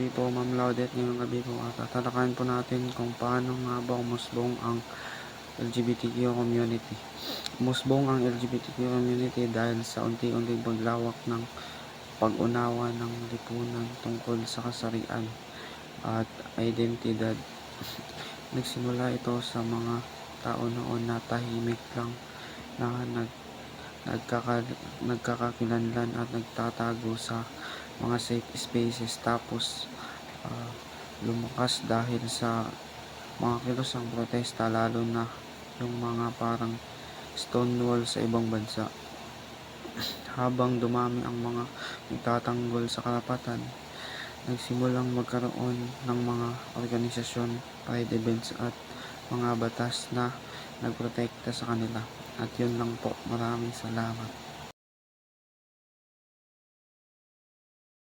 muli po, Ma'am Laudet, ngayong gabi po at tatalakayin po natin kung paano nga ba umusbong ang LGBTQ community. Umusbong ang LGBTQ community dahil sa unti-unting paglawak ng pag-unawa ng lipunan tungkol sa kasarian at identidad. Nagsimula ito sa mga tao noon na tahimik lang na nagkakakilanlan at nagtatago sa mga safe spaces, tapos lumakas dahil sa mga kilusang protesta, lalo na yung mga parang Stonewall sa ibang bansa. Habang dumami ang mga nagtatanggol sa karapatan, nagsimulang magkaroon ng mga organisasyon, pride events at mga batas na nagprotekta sa kanila. At yun lang po. Maraming salamat.